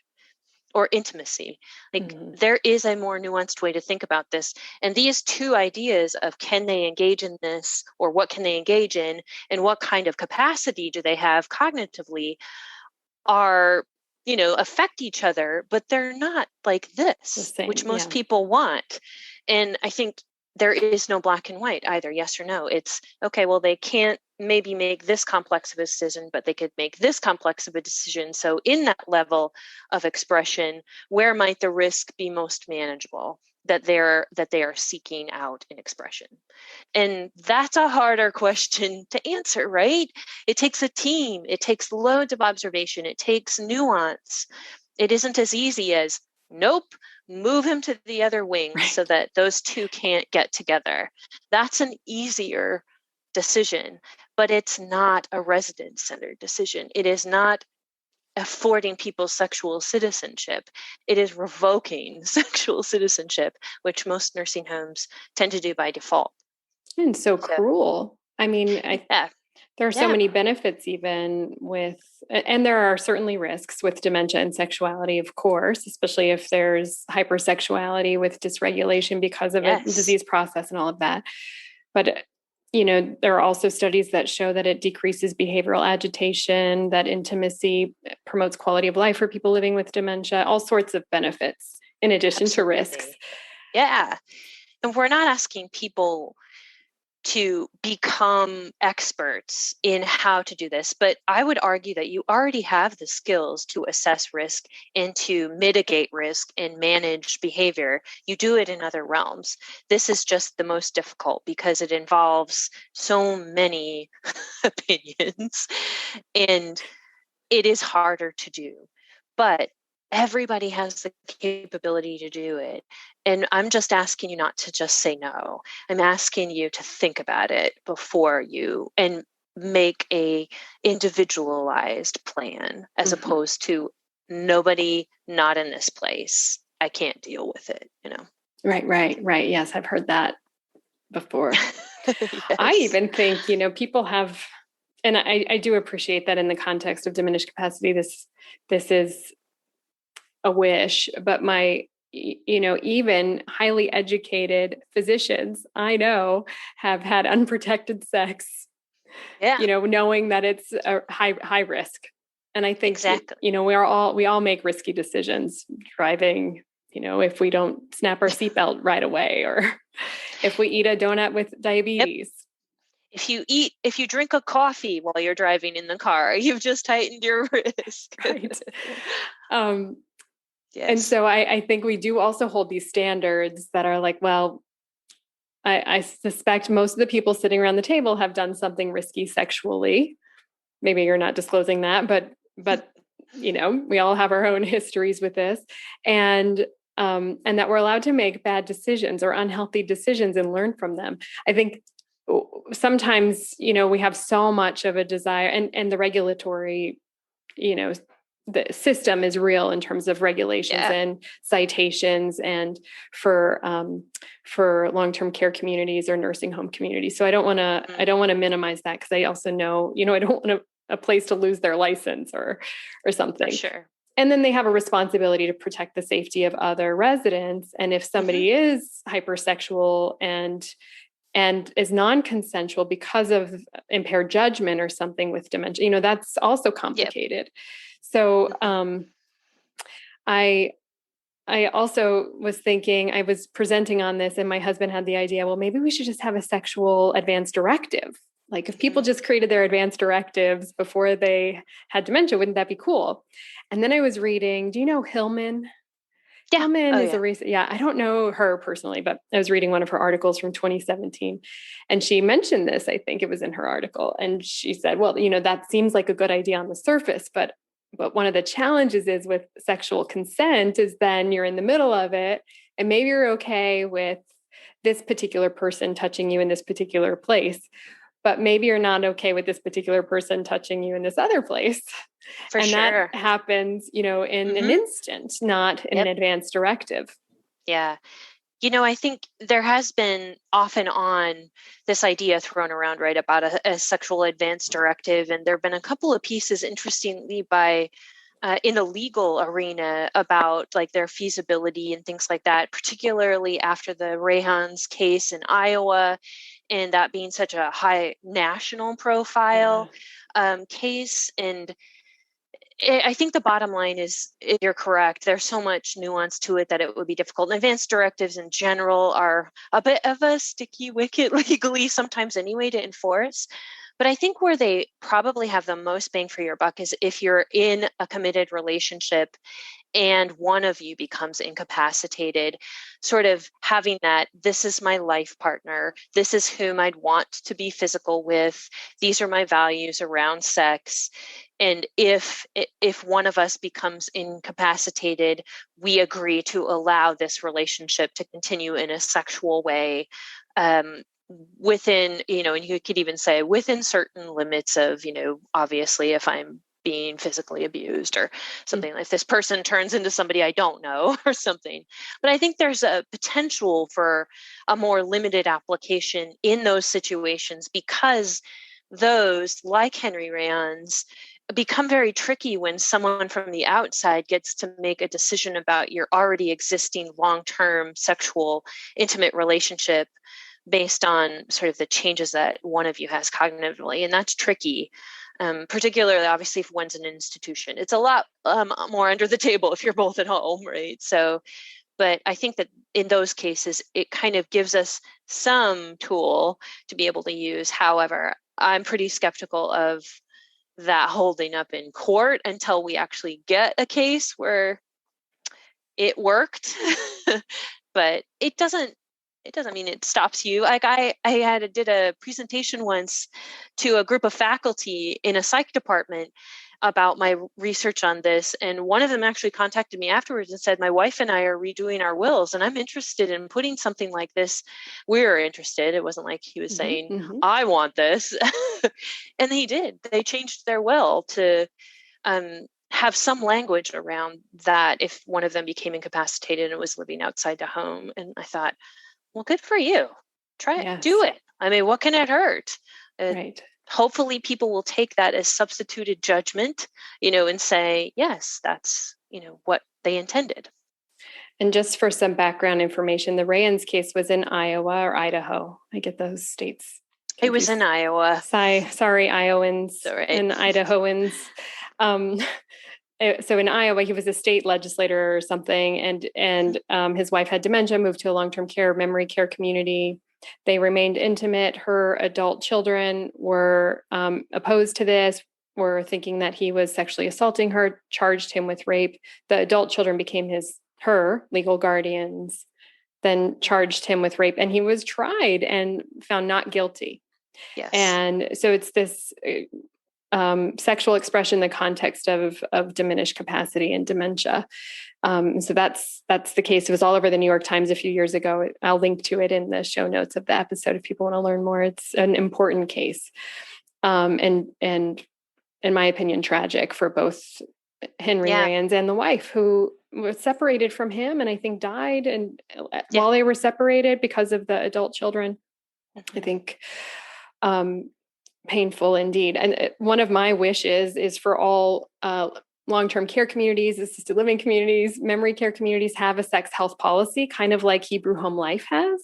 [SPEAKER 1] Or intimacy? Like, there is a more nuanced way to think about this. And these two ideas of can they engage in this, or what can they engage in, and what kind of capacity do they have cognitively, are, affect each other, but they're not like this, which most people want. And I think there is no black and white either, yes or no. It's okay, well, they can't maybe make this complex of a decision, but they could make this complex of a decision. So in that level of expression, where might the risk be most manageable that they are seeking out in expression? And that's a harder question to answer, right? It takes a team. It takes loads of observation. It takes nuance. It isn't as easy as, nope, move him to the other wing so that those two can't get together. That's an easier decision, but it's not a resident-centered decision. It is not affording people sexual citizenship. It is revoking sexual citizenship, which most nursing homes tend to do by default.
[SPEAKER 2] And so cruel. I mean, there are so many benefits even with, and there are certainly risks with dementia and sexuality, of course, especially if there's hypersexuality with dysregulation because of a disease process and all of that. But, there are also studies that show that it decreases behavioral agitation, that intimacy promotes quality of life for people living with dementia, all sorts of benefits in addition to risks.
[SPEAKER 1] Yeah. And we're not asking people to become experts in how to do this, but I would argue that you already have the skills to assess risk and to mitigate risk and manage behavior. You do it in other realms. This is just the most difficult because it involves so many opinions and it is harder to do. But everybody has the capability to do it. And I'm just asking you not to just say no. I'm asking you to think about it before you and make a individualized plan as opposed to nobody, not in this place. I can't deal with it,
[SPEAKER 2] Right. Yes, I've heard that before. Yes. I even think, people have, and I do appreciate that in the context of diminished capacity, this is a wish, but even highly educated physicians I know have had unprotected sex, knowing that it's a high risk. And I think, we all make risky decisions driving, if we don't snap our seatbelt right away, or if we eat a donut with diabetes.
[SPEAKER 1] Yep. If you drink a coffee while you're driving in the car, you've just heightened your risk.
[SPEAKER 2] Right. Yes. And so I think we do also hold these standards that are like, well, I suspect most of the people sitting around the table have done something risky sexually. Maybe you're not disclosing that, but we all have our own histories with this, and that we're allowed to make bad decisions or unhealthy decisions and learn from them. I think sometimes, we have so much of a desire, and the regulatory, the system is real in terms of regulations and citations and for long-term care communities or nursing home communities. So I don't want to minimize that, because I also know, I don't want a place to lose their license or something. For sure. And then they have a responsibility to protect the safety of other residents. And if somebody is hypersexual and is non-consensual because of impaired judgment or something with dementia, that's also complicated. Yep. So I also was thinking, I was presenting on this, and my husband had the idea, well, maybe we should just have a sexual advance directive. Like, if people just created their advance directives before they had dementia, wouldn't that be cool? And then I was reading, do you know Hillman? Yeah. Hillman is a recent, I don't know her personally, but I was reading one of her articles from 2017, and she mentioned this. I think it was in her article. And she said, well, that seems like a good idea on the surface, but one of the challenges is with sexual consent is then you're in the middle of it, and maybe you're okay with this particular person touching you in this particular place, but maybe you're not okay with this particular person touching you in this other place.
[SPEAKER 1] For
[SPEAKER 2] and
[SPEAKER 1] sure.
[SPEAKER 2] that happens, in an instant, not in an advanced directive.
[SPEAKER 1] Yeah. I think there has been off and on this idea thrown around, right, about a sexual advance directive. And there have been a couple of pieces, interestingly, by in the legal arena about like their feasibility and things like that, particularly after the Rayhan's case in Iowa, and that being such a high national profile case. And I think the bottom line is, if you're correct, there's so much nuance to it that it would be difficult. And advanced directives in general are a bit of a sticky wicket legally sometimes anyway to enforce. But I think where they probably have the most bang for your buck is if you're in a committed relationship and one of you becomes incapacitated, sort of having that, this is my life partner, this is whom I'd want to be physical with, these are my values around sex. And if one of us becomes incapacitated, we agree to allow this relationship to continue in a sexual way, within, and you could even say within certain limits of, obviously if I'm being physically abused or something, if this person turns into somebody I don't know or something. But I think there's a potential for a more limited application in those situations, because those, like Henry Rand's, become very tricky when someone from the outside gets to make a decision about your already existing long-term sexual intimate relationship based on sort of the changes that one of you has cognitively. And that's tricky. Particularly, obviously, if one's an institution, it's a lot more under the table if you're both at home, right? So, but I think that in those cases, it kind of gives us some tool to be able to use. However, I'm pretty skeptical of that holding up in court until we actually get a case where it worked. But it doesn't mean it stops you. Like I did a presentation once to a group of faculty in a psych department about my research on this. And one of them actually contacted me afterwards and said, my wife and I are redoing our wills and I'm interested in putting something like this. We're interested. It wasn't like he was saying, I want this. And he did. They changed their will to have some language around that if one of them became incapacitated and was living outside the home. And I thought, well, good for you. Try it. Do it. I mean, what can it hurt?
[SPEAKER 2] Right.
[SPEAKER 1] Hopefully people will take that as substituted judgment, and say, yes, that's, what they intended.
[SPEAKER 2] And just for some background information, the Rayans case was in Iowa or Idaho. I get those states confused.
[SPEAKER 1] It was in Iowa.
[SPEAKER 2] Sorry, Iowans and Idahoans. So in Iowa, he was a state legislator or something, and his wife had dementia, moved to a long-term care, memory care community. They remained intimate. Her adult children were opposed to this, were thinking that he was sexually assaulting her, charged him with rape. The adult children became her legal guardians, then charged him with rape, and he was tried and found not guilty.
[SPEAKER 1] Yes.
[SPEAKER 2] And so it's this sexual expression in the context of diminished capacity and dementia. So that's the case. It was all over the New York Times a few years ago. I'll link to it in the show notes of the episode if people want to learn more. It's an important case, and in my opinion, tragic for both Henry Rayans and the wife, who was separated from him and I think died while they were separated because of the adult children. I think painful indeed. And one of my wishes is for all long-term care communities, assisted living communities, memory care communities have a sex health policy, kind of like Hebrew Home Life has.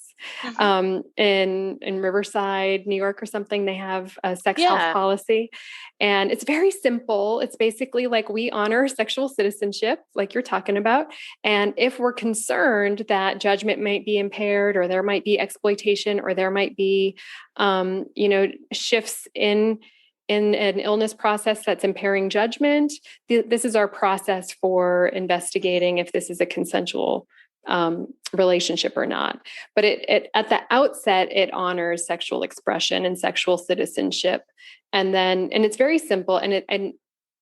[SPEAKER 2] In Riverside, New York or something, they have a sex health policy. And it's very simple. It's basically like, we honor sexual citizenship, like you're talking about. And if we're concerned that judgment might be impaired, or there might be exploitation, or there might be, shifts in an illness process that's impairing judgment, this is our process for investigating if this is a consensual relationship or not. But it at the outset, it honors sexual expression and sexual citizenship. And it's very simple. And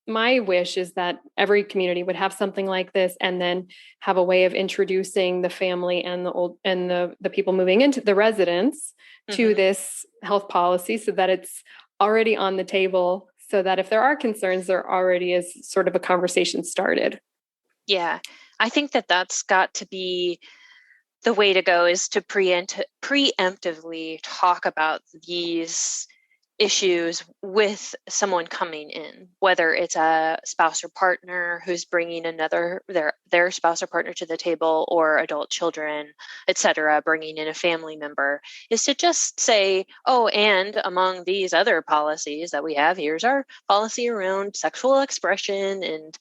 [SPEAKER 2] my wish is that every community would have something like this, and then have a way of introducing the family and the people moving into the residents to this health policy, so that it's already on the table, so that if there are concerns, there already is sort of a conversation started.
[SPEAKER 1] Yeah, I think that that's got to be the way to go, is to preemptively talk about these issues with someone coming in, whether it's a spouse or partner who's bringing their spouse or partner to the table, or adult children, etc., bringing in a family member, is to just say, oh, and among these other policies that we have, here's our policy around sexual expression, and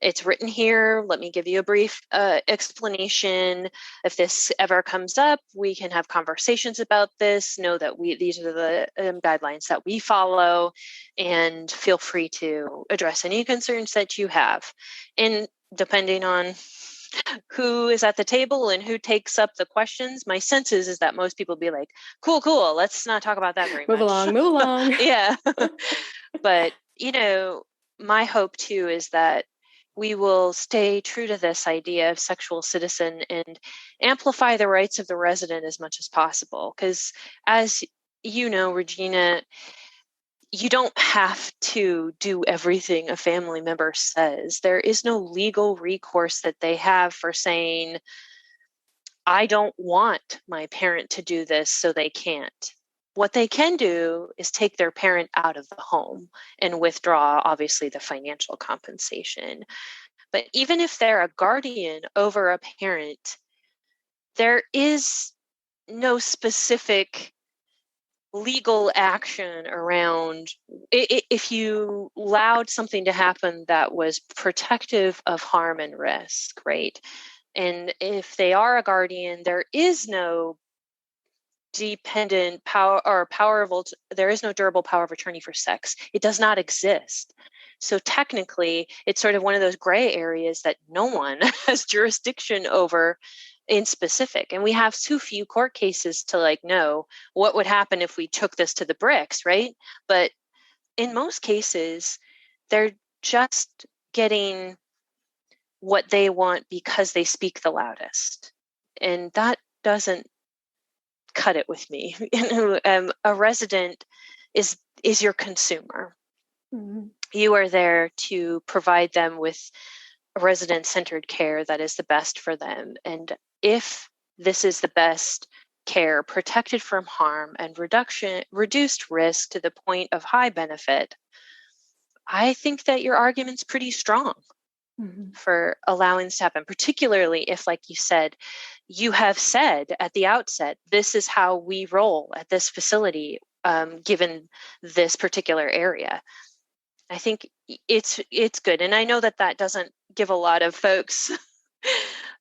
[SPEAKER 1] it's written here. Let me give you a brief explanation. If this ever comes up, we can have conversations about this. Know that these are the guidelines that we follow, and feel free to address any concerns that you have. And depending on who is at the table and who takes up the questions, my sense is that most people be like, cool, let's not talk about that very much.
[SPEAKER 2] Move along.
[SPEAKER 1] Yeah. But, my hope too is that we will stay true to this idea of sexual citizen and amplify the rights of the resident as much as possible. Because as you know, Regina, you don't have to do everything a family member says. There is no legal recourse that they have for saying, I don't want my parent to do this, so they can't. What they can do is take their parent out of the home and withdraw, obviously, the financial compensation. But even if they're a guardian over a parent, there is no specific legal action around if you allowed something to happen that was protective of harm and risk, right? And if they are a guardian, there is no dependent power or there is no durable power of attorney for sex. It does not exist. So technically, it's sort of one of those gray areas that no one has jurisdiction over in specific. And we have too few court cases to know what would happen if we took this to the bricks, right? But in most cases, they're just getting what they want because they speak the loudest. And that doesn't cut it with me. A resident is your consumer. Mm-hmm. You are there to provide them with resident-centered care that is the best for them. And if this is the best care, protected from harm and reduced risk to the point of high benefit, I think that your argument's pretty strong. Mm-hmm. For allowing this to happen, particularly if, like you said, you have said at the outset, this is how we roll at this facility, given this particular area. I think it's good. And I know that doesn't give a lot of folks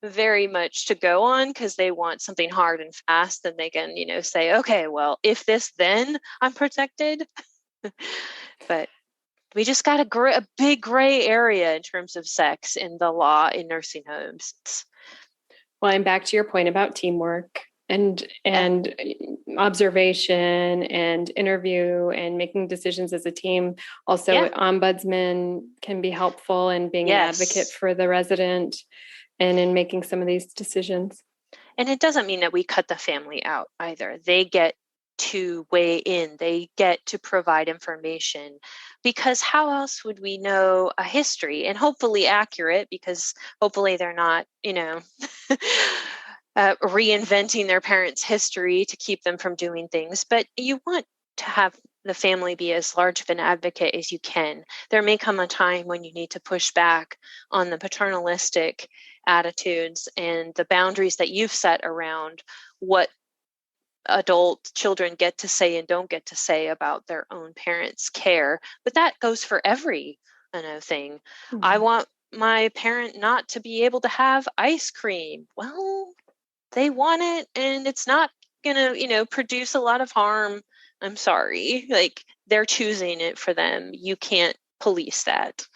[SPEAKER 1] very much to go on, because they want something hard and fast, and they can, say, okay, well, if this, then I'm protected. But we just got a big gray area in terms of sex in the law in nursing homes.
[SPEAKER 2] Well, I'm back to your point about teamwork and observation and interview and making decisions as a team. Also, ombudsman can be helpful in being an advocate for the resident and in making some of these decisions.
[SPEAKER 1] And it doesn't mean that we cut the family out either. They get to weigh in. They get to provide information, because how else would we know a history, and hopefully accurate, because hopefully they're not, reinventing their parents' history to keep them from doing things. But you want to have the family be as large of an advocate as you can. There may come a time when you need to push back on the paternalistic attitudes and the boundaries that you've set around what adult children get to say and don't get to say about their own parents' care. But that goes for every thing. Mm-hmm. I want my parent not to be able to have ice cream. Well, they want it, and it's not going to, produce a lot of harm. I'm sorry. They're choosing it for them. You can't police that.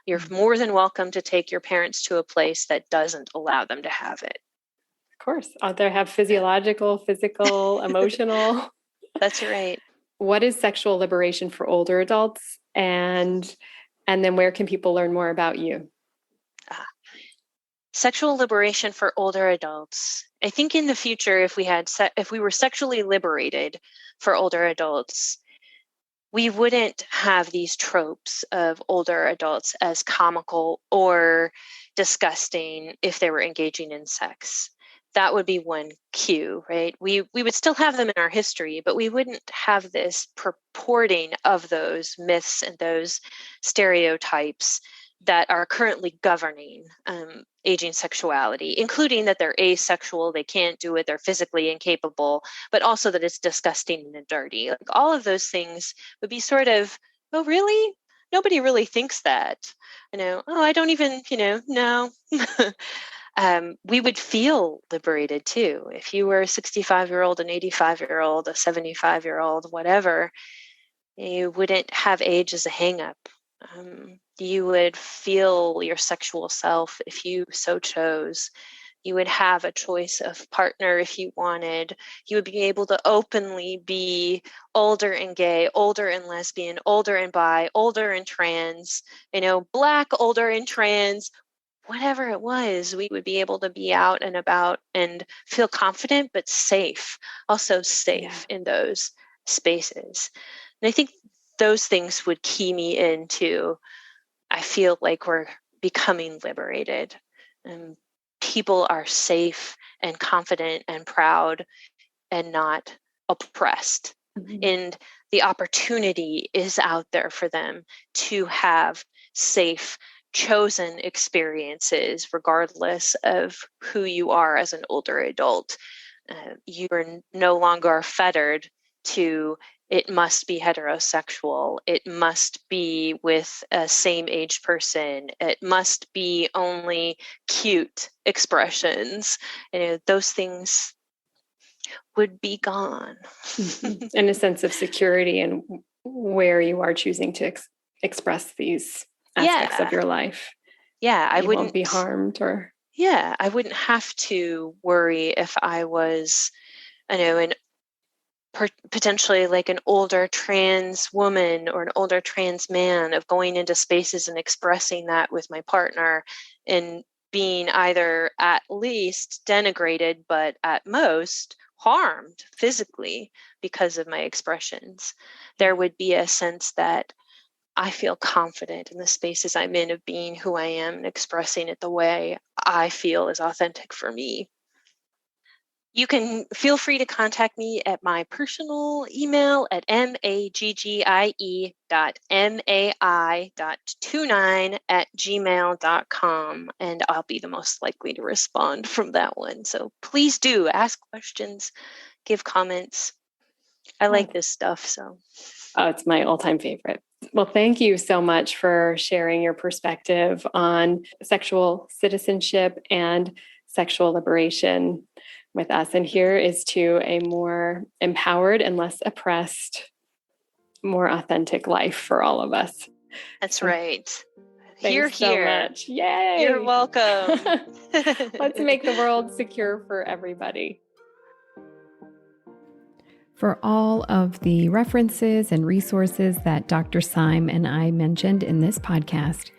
[SPEAKER 1] You're more than welcome to take your parents to a place that doesn't allow them to have it.
[SPEAKER 2] Of course, out there have physiological, physical, emotional.
[SPEAKER 1] That's right.
[SPEAKER 2] What is sexual liberation for older adults? And And then where can people learn more about you?
[SPEAKER 1] Sexual liberation for older adults. I think in the future, if we were sexually liberated for older adults, we wouldn't have these tropes of older adults as comical or disgusting if they were engaging in sex. That would be one cue, right? We would still have them in our history, but we wouldn't have this purporting of those myths and those stereotypes that are currently governing aging sexuality, including that they're asexual, they can't do it, they're physically incapable, but also that it's disgusting and dirty. Like all of those things would be sort of, oh, really? Nobody really thinks that. Oh, I don't even, no. We would feel liberated too. If you were a 65-year-old, an 85-year-old, a 75-year-old, whatever, you wouldn't have age as a hang-up. You would feel your sexual self if you so chose. You would have a choice of partner if you wanted. You would be able to openly be older and gay, older and lesbian, older and bi, older and trans, Black, older and trans, whatever it was. We would be able to be out and about and feel confident, but safe, also safe in those spaces. And I think those things would key me into, I feel like we're becoming liberated and people are safe and confident and proud and not oppressed. Mm-hmm. And the opportunity is out there for them to have safe, chosen experiences, regardless of who you are as an older adult. You are no longer fettered to it must be heterosexual. It must be with a same age person. It must be only cute expressions. Those things would be gone.
[SPEAKER 2] And a sense of security in where you are choosing to express these aspects of your life.
[SPEAKER 1] Yeah, I wouldn't
[SPEAKER 2] be harmed or.
[SPEAKER 1] Yeah, I wouldn't have to worry if I was, potentially like an older trans woman or an older trans man, of going into spaces and expressing that with my partner and being either at least denigrated, but at most harmed physically because of my expressions. There would be a sense that I feel confident in the spaces I'm in of being who I am and expressing it the way I feel is authentic for me. You can feel free to contact me at my personal email at maggii.mai.29@gmail.com, and I'll be the most likely to respond from that one. So please do ask questions, give comments. I like this stuff. So.
[SPEAKER 2] Oh, it's my all-time favorite. Well, thank you so much for sharing your perspective on sexual citizenship and sexual liberation with us. And here is to a more empowered and less oppressed, more authentic life for all of us.
[SPEAKER 1] That's right.
[SPEAKER 2] Thanks so much. Yay!
[SPEAKER 1] You're welcome.
[SPEAKER 2] Let's make the world secure for everybody. For all of the references and resources that Dr. Syme and I mentioned in this podcast,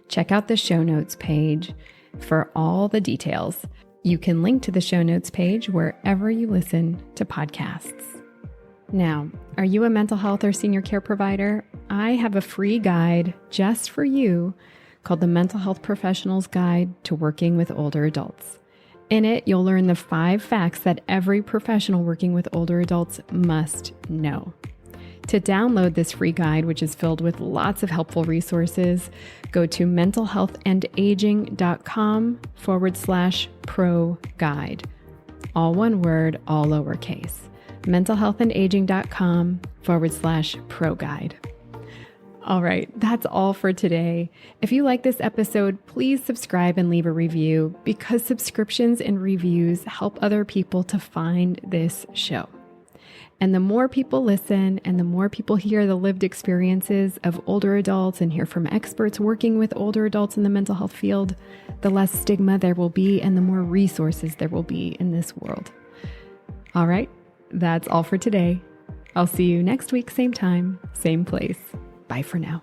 [SPEAKER 2] check out the show notes page for all the details. You can link to the show notes page wherever you listen to podcasts. Now, are you a mental health or senior care provider? I have a free guide just for you called the Mental Health Professional's Guide to Working with Older Adults. In it, you'll learn the 5 facts that every professional working with older adults must know. To download this free guide, which is filled with lots of helpful resources, go to mentalhealthandaging.com/pro guide. All one word, all lowercase. mentalhealthandaging.com/pro guide. All right, that's all for today. If you like this episode, please subscribe and leave a review, because subscriptions and reviews help other people to find this show. And the more people listen and the more people hear the lived experiences of older adults and hear from experts working with older adults in the mental health field, the less stigma there will be and the more resources there will be in this world. All right, that's all for today. I'll see you next week, same time, same place. Bye for now.